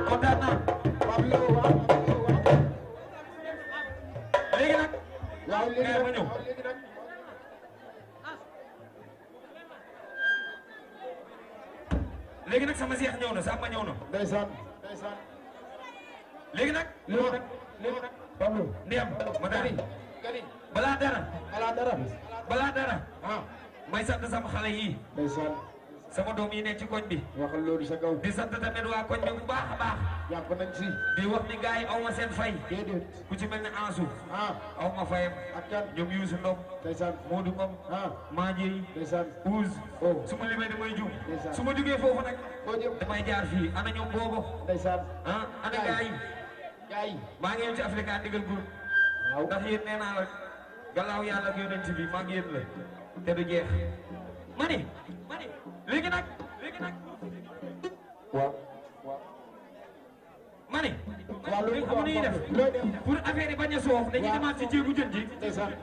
kontaan naa. Pape Lo waaw. léegi nag. waaw léegi nag ma ñëw. léegi nag sama seex ñëw na sama ñëw na. ndeysaan ndeysaan. léegi nag. léegi nag Pape Lo. ndeyam ma daal gani balaa dara. balaa dara. balaa dara. ah. may sant sama xale yii. ndeysaan. sama doom yi nekk ci koñ bi. waxal loolu sa kaw. di sant tamit waa koñ bi bu baax a baax. jàpp nañ si. di wax ni gars yi aw ma seen fay. déedéet. ku ci mel ne Ansou. ah. aw ma fayam. ak kan. ñoom Youssou Ndom. ndeysaan. Modou Ngom. ah. Madjey. ndeysaan. Ouz. oh. su ma limee damay juum. ndeysaan. su ma jugee foofu nag. foo jëm. damay jaar fii ana ñoom boobo. ndeysaan. ah ana gars yi. gars yi. maa ngi yem ci Africa ndigal groupe. waaw. ndax yéen nee naa la galaaw yàlla ak yonent bi maa ngi yéen la te du jeex. ma ne léegi nag. waaw. waaw. ma ne. waaw loolu xam ñuy def pour affaire yi bañ a soof dañuy demaat ci jéegu jën ji.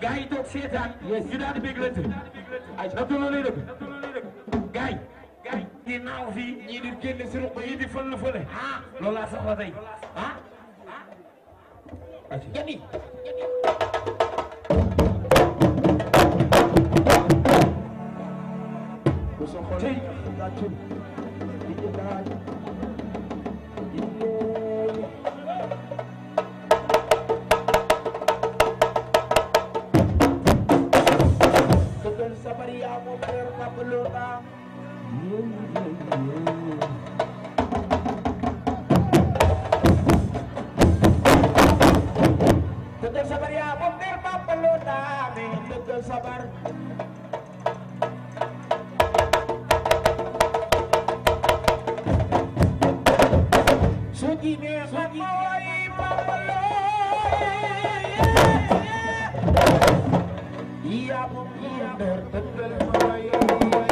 gars yi toog seetaan. ñu daal di béglante. ay na tolloo lay dëgg. gars yi di naaw fii ñii di génne si ruq yi di fël fële. ah loolu laa soxla tey ah. jani. sabar yaa moom frère Pape Lo naa. tëggal sabar yaa moom frère Pape Lo naa mais tëggal sabar. su ji neex na mooy Pape Lo. yaa moom frère tëggal mooy.